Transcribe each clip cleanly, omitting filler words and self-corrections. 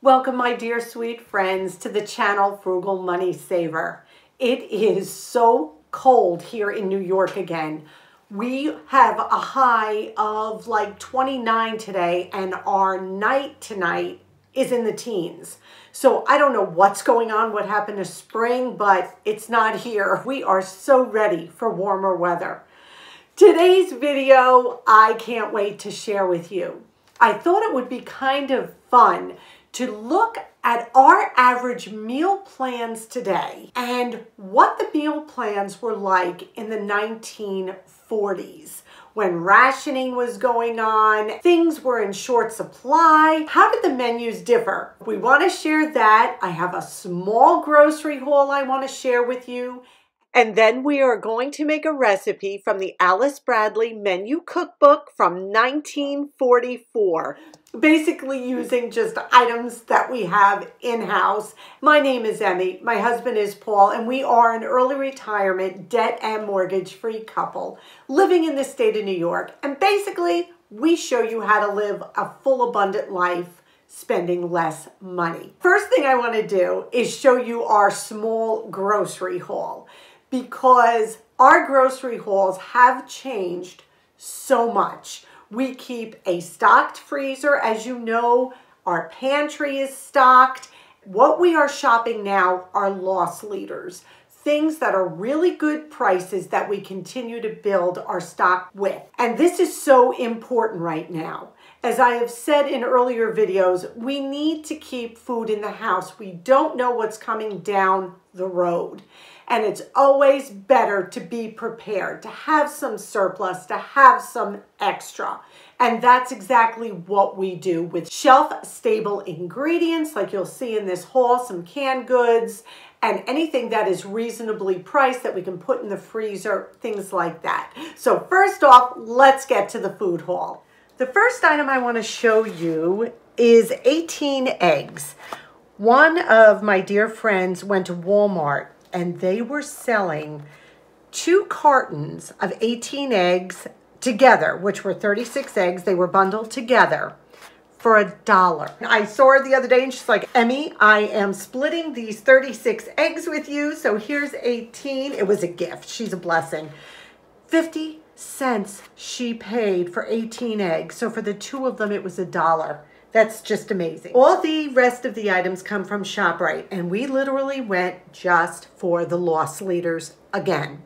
Welcome, my dear sweet friends, to the channel Frugal Money Saver. It is so cold here in New York again. We have a high of like 29 today, and our night tonight is in the teens. So I don't know what's going on, what happened to spring, but it's not here. We are so ready for warmer weather. Today's video, I can't wait to share with you. I thought it would be kind of fun to look at our average meal plans today and what the meal plans were like in the 1940s when rationing was going on, things were in short supply. How did the menus differ? We want to share that. I have a small grocery haul I want to share with you. And then we are going to make a recipe from the Alice Bradley menu cookbook from 1944. Basically using just items that we have in-house. My name is Emmy, my husband is Paul, and we are an early retirement, debt and mortgage-free couple living in the state of New York. And basically, we show you how to live a full, abundant life, spending less money. First thing I want to do is show you our small grocery haul, because our grocery hauls have changed so much. We keep a stocked freezer. As you know, our pantry is stocked. What we are shopping now are loss leaders, things that are really good prices that we continue to build our stock with. And this is so important right now. As I have said in earlier videos, we need to keep food in the house. We don't know what's coming down the road. And it's always better to be prepared, to have some surplus, to have some extra. And that's exactly what we do with shelf-stable ingredients, like you'll see in this haul, some canned goods, and anything that is reasonably priced that we can put in the freezer, things like that. So first off, let's get to the food haul. The first item I want to show you is 18 eggs. One of my dear friends went to Walmart and they were selling 2 cartons of 18 eggs together, which were 36 eggs. They were bundled together for $1. I saw her the other day and she's like, Emmy, I am splitting these 36 eggs with you. So here's 18. It was a gift. She's a blessing. 50 cents she paid for 18 eggs. So for the 2 of them, it was $1. That's just amazing. All the rest of the items come from ShopRite, and we literally went just for the loss leaders again.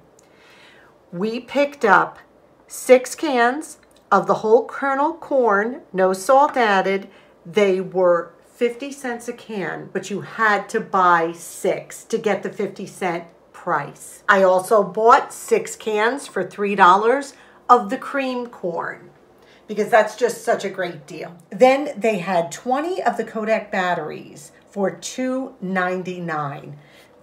We picked up 6 cans of the whole kernel corn, no salt added. They were 50 cents a can, but you had to buy 6 to get the 50-cent price. I also bought 6 cans for $3 of the cream corn, because that's just such a great deal. Then they had 20 of the Kodak batteries for $2.99.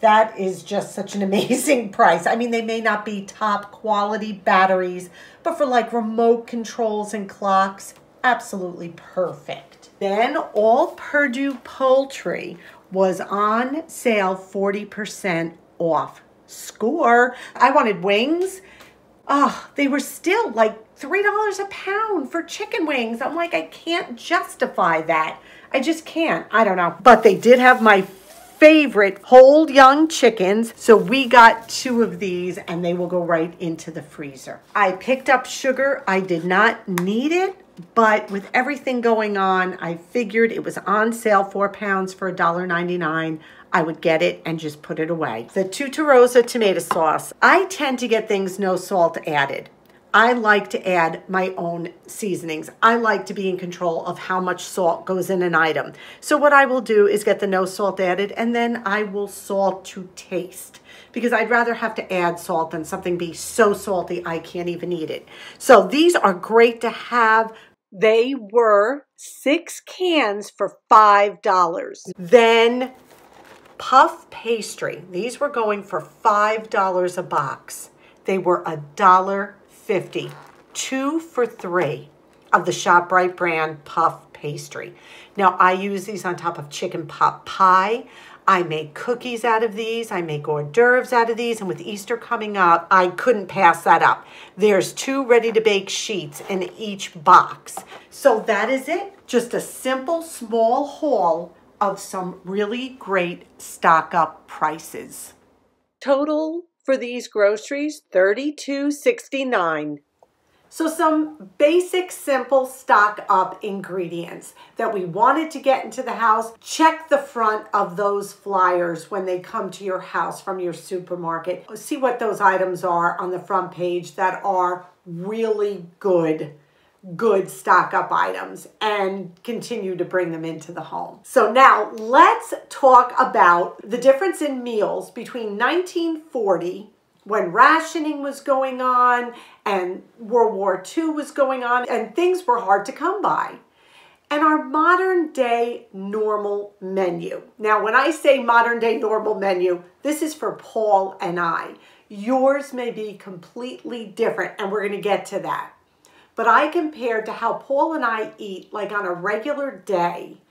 That is just such an amazing price. I mean, they may not be top quality batteries, but for like remote controls and clocks, absolutely perfect. Then all Purdue poultry was on sale 40% off. Score! I wanted wings. Oh, they were still like $3 a pound for chicken wings. I'm like, I can't justify that. I just can't. I don't know. But they did have my favorite whole young chickens. So we got 2 of these and they will go right into the freezer. I picked up sugar. I did not need it, but with everything going on, I figured it was on sale, 4 pounds for $1.99. I would get it and just put it away. The Tutarosa tomato sauce. I tend to get things no salt added. I like to add my own seasonings. I like to be in control of how much salt goes in an item. So what I will do is get the no salt added, and then I will salt to taste, because I'd rather have to add salt than something be so salty I can't even eat it. So these are great to have. They were 6 cans for $5. Then puff pastry. These were going for $5 a box. They were $1.50. 2 for $3 of the ShopRite brand puff pastry. Now I use these on top of chicken pot pie. I make cookies out of these. I make hors d'oeuvres out of these. And with Easter coming up, I couldn't pass that up. There's 2 ready-to-bake sheets in each box. So that is it. Just a simple, small haul of some really great stock up prices. Total for these groceries, $32.69. So some basic, simple stock up ingredients that we wanted to get into the house. Check the front of those flyers when they come to your house from your supermarket. See what those items are on the front page that are really good stock up items, and continue to bring them into the home. So now let's talk about the difference in meals between 1940, when rationing was going on and World War II was going on and things were hard to come by, and our modern day normal menu. Now, when I say modern day normal menu, this is for Paul and I. Yours may be completely different, and we're going to get to that. But I compared to how Paul and I eat like on a regular day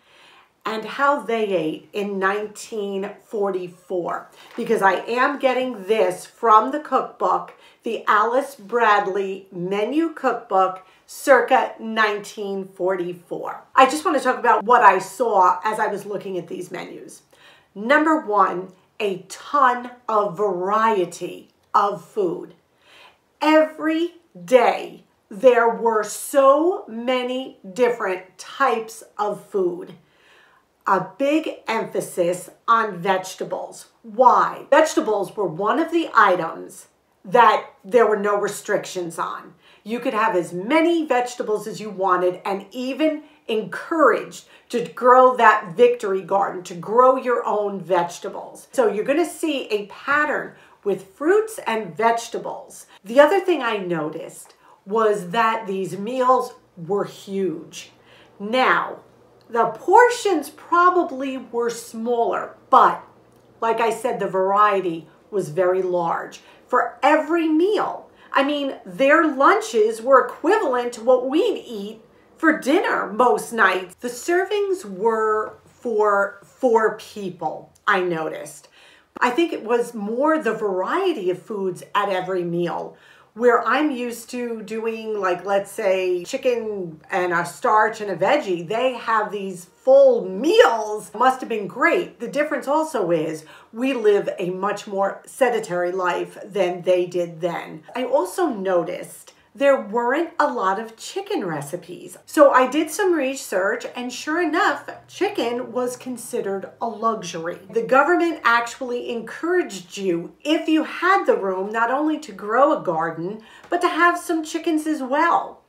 and how they ate in 1944. Because I am getting this from the cookbook, the Alice Bradley Menu Cookbook, circa 1944. I just want to talk about what I saw as I was looking at these menus. Number one, a ton of variety of food. Every day, there were so many different types of food. A big emphasis on vegetables. Why? Vegetables were one of the items that there were no restrictions on. You could have as many vegetables as you wanted, and even encouraged to grow that victory garden, to grow your own vegetables. So you're going to see a pattern with fruits and vegetables. The other thing I noticed was that these meals were huge. Now, the portions probably were smaller, but like I said, the variety was very large for every meal. I mean, their lunches were equivalent to what we'd eat for dinner most nights. The servings were for 4 people, I noticed. I think it was more the variety of foods at every meal. Where I'm used to doing, like, let's say chicken and a starch and a veggie, they have these full meals. Must have been great. The difference also is we live a much more sedentary life than they did then. I also noticed there weren't a lot of chicken recipes. So I did some research, and sure enough, chicken was considered a luxury. The government actually encouraged you, if you had the room, not only to grow a garden, but to have some chickens as well.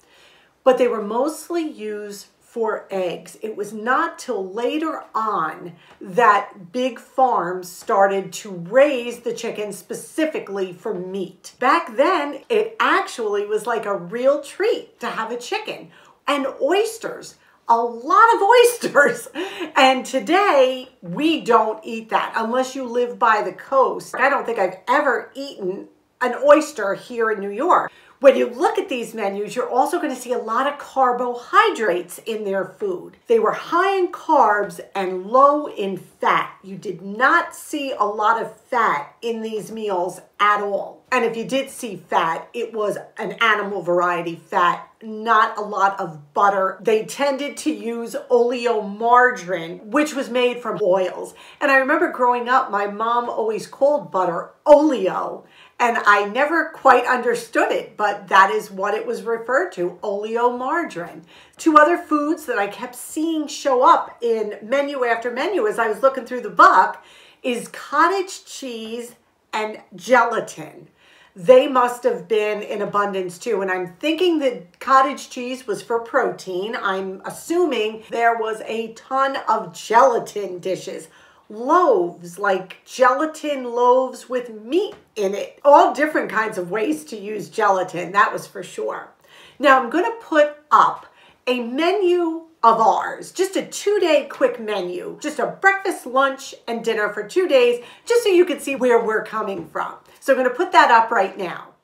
But they were mostly used for eggs. It was not till later on that big farms started to raise the chickens specifically for meat. Back then, it actually was like a real treat to have a chicken. And oysters, a lot of oysters. And today, we don't eat that unless you live by the coast. I don't think I've ever eaten an oyster here in New York. When you look at these menus, you're also going to see a lot of carbohydrates in their food. They were high in carbs and low in fat. You did not see a lot of fat in these meals at all. And if you did see fat, it was an animal variety fat, not a lot of butter. They tended to use oleomargarine, which was made from oils. And I remember growing up, my mom always called butter oleo. And I never quite understood it, but that is what it was referred to, oleomargarine. 2 other foods that I kept seeing show up in menu after menu as I was looking through the book is cottage cheese and gelatin. They must have been in abundance too. And I'm thinking that cottage cheese was for protein. I'm assuming there was a ton of gelatin dishes. Loaves, like gelatin loaves with meat in it. All different kinds of ways to use gelatin, that was for sure. Now I'm going to put up a menu of ours, just a 2-day quick menu, just a breakfast, lunch, and dinner for 2 days, just so you can see where we're coming from. So I'm going to put that up right now.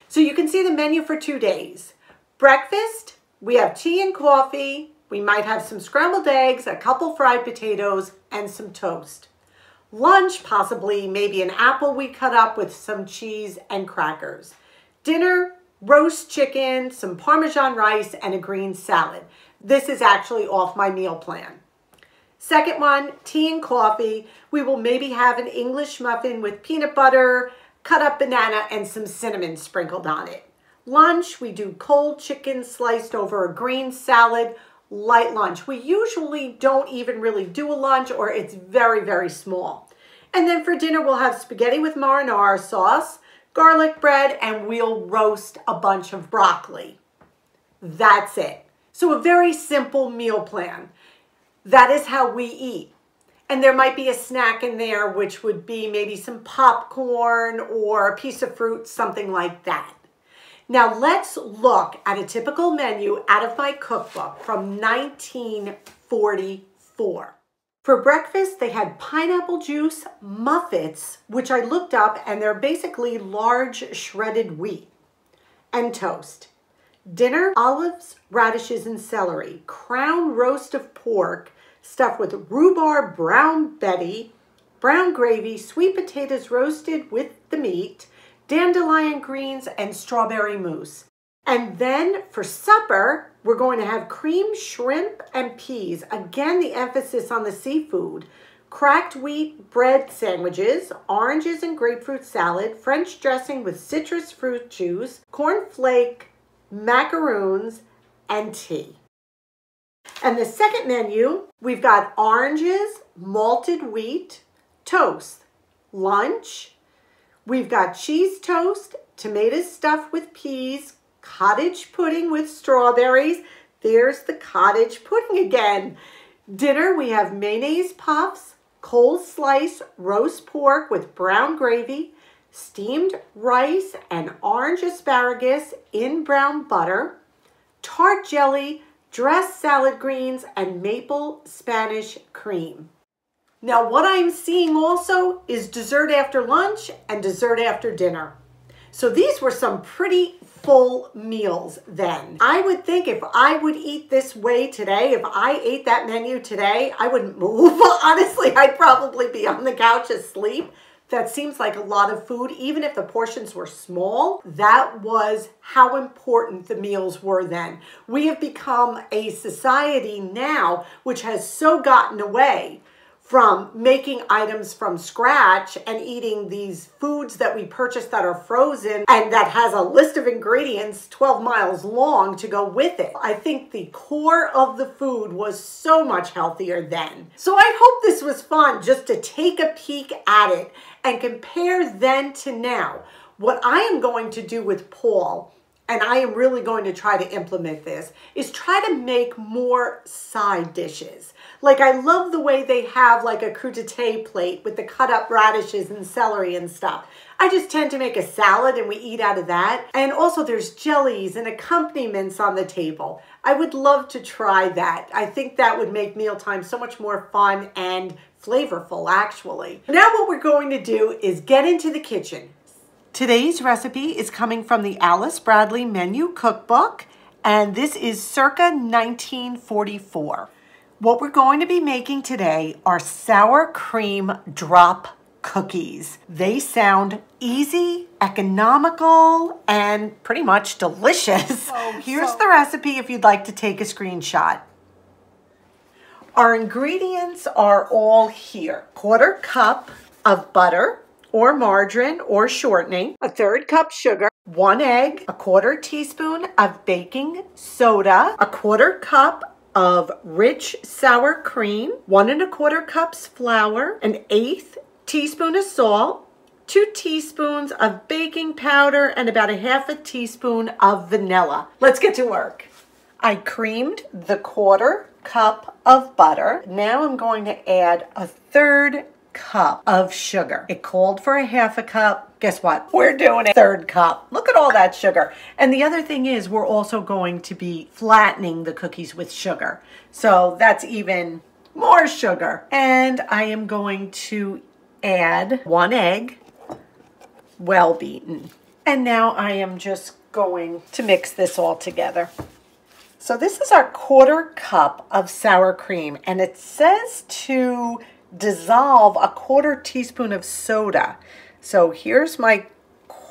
So you can see the menu for 2 days. Breakfast, we have tea and coffee. We might have some scrambled eggs, a couple fried potatoes, and some toast. Lunch, possibly maybe an apple we cut up with some cheese and crackers. Dinner, roast chicken, some Parmesan rice, and a green salad. This is actually off my meal plan. Second one, tea and coffee. We will maybe have an English muffin with peanut butter, cut up banana, and some cinnamon sprinkled on it. Lunch, we do cold chicken sliced over a green salad, light lunch. We usually don't even really do a lunch, or it's very, very small. And then for dinner, we'll have spaghetti with marinara sauce, garlic bread, and we'll roast a bunch of broccoli. That's it. So a very simple meal plan. That is how we eat. And there might be a snack in there, which would be maybe some popcorn or a piece of fruit, something like that. Now let's look at a typical menu out of my cookbook from 1944. For breakfast, they had pineapple juice muffins, which I looked up, and they're basically large shredded wheat, and toast. Dinner, olives, radishes, and celery. Crown roast of pork stuffed with rhubarb, brown Betty, brown gravy, sweet potatoes roasted with the meat, dandelion greens, and strawberry mousse. And then for supper, we're going to have creamed shrimp and peas. Again, the emphasis on the seafood. Cracked wheat bread sandwiches, oranges and grapefruit salad, French dressing with citrus fruit juice, cornflake, macaroons, and tea. And the second menu, we've got oranges, malted wheat, toast. Lunch, we've got cheese toast, tomatoes stuffed with peas, cottage pudding with strawberries. There's the cottage pudding again. Dinner, we have mayonnaise puffs, cold slice roast pork with brown gravy, steamed rice and orange asparagus in brown butter, tart jelly, dressed salad greens, and maple Spanish cream. Now what I'm seeing also is dessert after lunch and dessert after dinner. So these were some pretty full meals then. I would think if I would eat this way today, if I ate that menu today, I wouldn't move. Honestly, I'd probably be on the couch asleep. That seems like a lot of food, even if the portions were small. That was how important the meals were then. We have become a society now which has so gotten away from making items from scratch and eating these foods that we purchase that are frozen and that has a list of ingredients 12 miles long to go with it. I think the core of the food was so much healthier then. So I hope this was fun just to take a peek at it and compare then to now. What I am going to do with Paul, and I am really going to try to implement this, is try to make more side dishes. Like I love the way they have like a crudité plate with the cut up radishes and celery and stuff. I just tend to make a salad and we eat out of that. And also there's jellies and accompaniments on the table. I would love to try that. I think that would make mealtime so much more fun and flavorful actually. Now what we're going to do is get into the kitchen. Today's recipe is coming from the Alice Bradley Menu Cookbook, and this is circa 1944. What we're going to be making today are sour cream drop cookies. They sound easy, economical, and pretty much delicious. Here's the recipe if you'd like to take a screenshot. Our ingredients are all here. 1/4 cup of butter or margarine or shortening, 1/3 cup sugar, 1 egg, 1/4 teaspoon of baking soda, 1/4 cup of rich sour cream, 1 1/4 cups flour, 1/8 teaspoon of salt, 2 teaspoons of baking powder, and about 1/2 teaspoon of vanilla. Let's get to work. I creamed the 1/4 cup of butter. Now I'm going to add 1/3 cup of sugar. It called for 1/2 cup. Guess what? We're doing 1/3 cup. Look at all that sugar. And the other thing is we're also going to be flattening the cookies with sugar. So that's even more sugar. And I am going to add 1 egg, well beaten. And now I am just going to mix this all together. So this is our 1/4 cup of sour cream, and it says to dissolve 1/4 teaspoon of soda. So here's my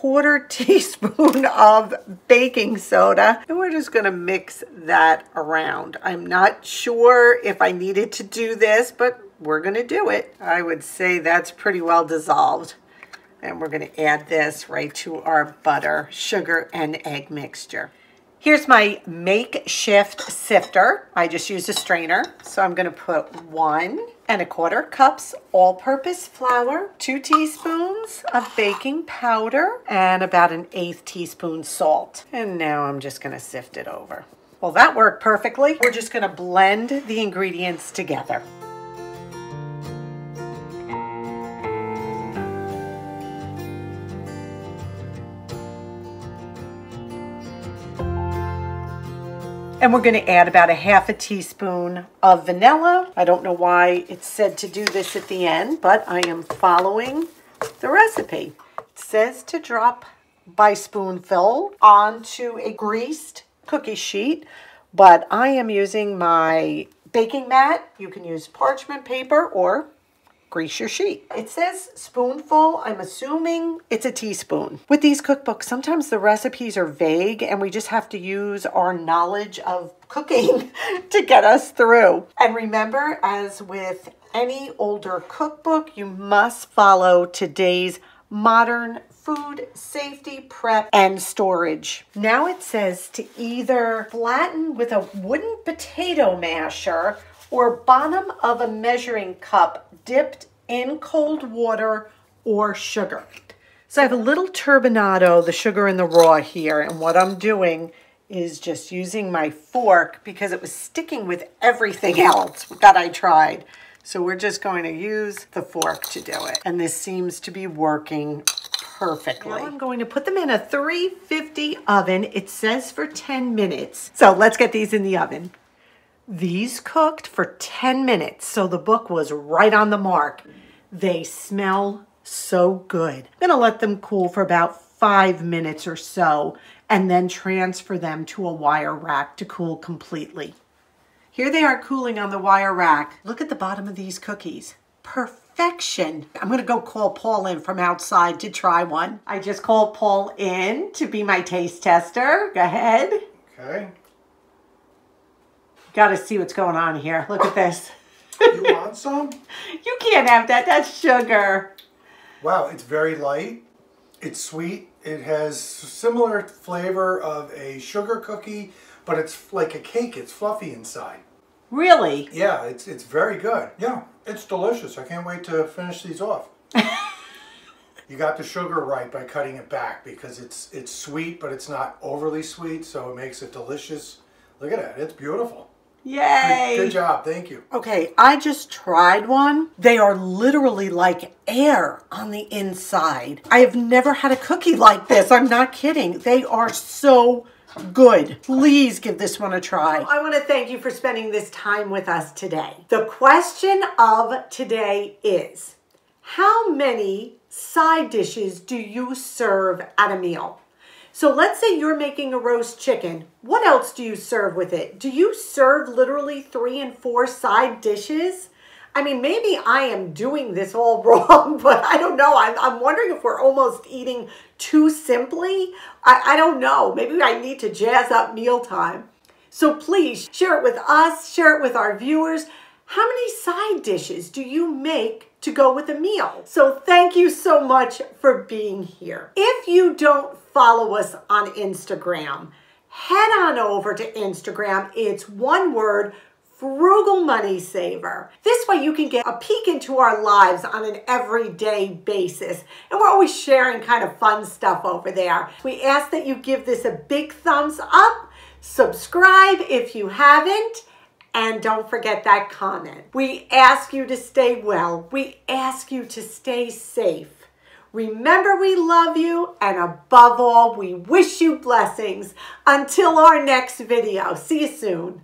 1/4 teaspoon of baking soda, and we're just gonna mix that around. I'm not sure if I needed to do this, but we're gonna do it. I would say that's pretty well dissolved. And we're gonna add this right to our butter, sugar, and egg mixture. Here's my makeshift sifter. I just used a strainer. So I'm gonna put 1 1/4 cups all-purpose flour, 2 teaspoons of baking powder, and about 1/8 teaspoon salt. And now I'm just gonna sift it over. Well, that worked perfectly. We're just gonna blend the ingredients together. And we're going to add about 1/2 teaspoon of vanilla. I don't know why it said to do this at the end, but I am following the recipe. It says to drop by spoonful onto a greased cookie sheet, but I am using my baking mat. You can use parchment paper or grease your sheet. It says spoonful. I'm assuming it's a teaspoon. With these cookbooks, sometimes the recipes are vague and we just have to use our knowledge of cooking to get us through. And remember, as with any older cookbook, you must follow today's modern food safety, prep, and storage. Now it says to either flatten with a wooden potato masher or bottom of a measuring cup dipped in cold water or sugar. So I have a little turbinado, the sugar and the raw here, and what I'm doing is just using my fork because it was sticking with everything else that I tried. So we're just going to use the fork to do it. And this seems to be working perfectly. Now I'm going to put them in a 350 oven. It says for 10 minutes. So let's get these in the oven. These cooked for 10 minutes, so the book was right on the mark. They smell so good. I'm gonna let them cool for about 5 minutes or so and then transfer them to a wire rack to cool completely. Here they are cooling on the wire rack. Look at the bottom of these cookies. Perfection. I'm gonna go call Paul in from outside to try one. I just called Paul in to be my taste tester. Go ahead. Okay. Got to see what's going on here. Look at this. You want some? You can't have that. That's sugar. Wow, it's very light. It's sweet. It has similar flavor of a sugar cookie, but it's like a cake. It's fluffy inside. Really? Yeah, it's very good. Yeah, it's delicious. I can't wait to finish these off. You got the sugar right by cutting it back because it's sweet, but it's not overly sweet, so it makes it delicious. Look at that. It's beautiful. Yay! Good job. Thank you. Okay, I just tried one. They are literally like air on the inside. I have never had a cookie like this. I'm not kidding. They are so good. Please give this one a try. I want to thank you for spending this time with us today. The question of today is, how many side dishes do you serve at a meal? So let's say you're making a roast chicken. What else do you serve with it? Do you serve literally 3 and 4 side dishes? I mean, maybe I am doing this all wrong, but I don't know. I'm wondering if we're almost eating too simply. I don't know. Maybe I need to jazz up mealtime. So please share it with us, share it with our viewers. How many side dishes do you make to go with a meal? So thank you so much for being here. If you don't follow us on Instagram, head on over to Instagram. It's one word, Frugal Money Saver. This way you can get a peek into our lives on an everyday basis. And we're always sharing kind of fun stuff over there. We ask that you give this a big thumbs up, subscribe if you haven't, and don't forget that comment. We ask you to stay well. We ask you to stay safe. Remember, we love you, and above all, we wish you blessings. Until our next video. See you soon.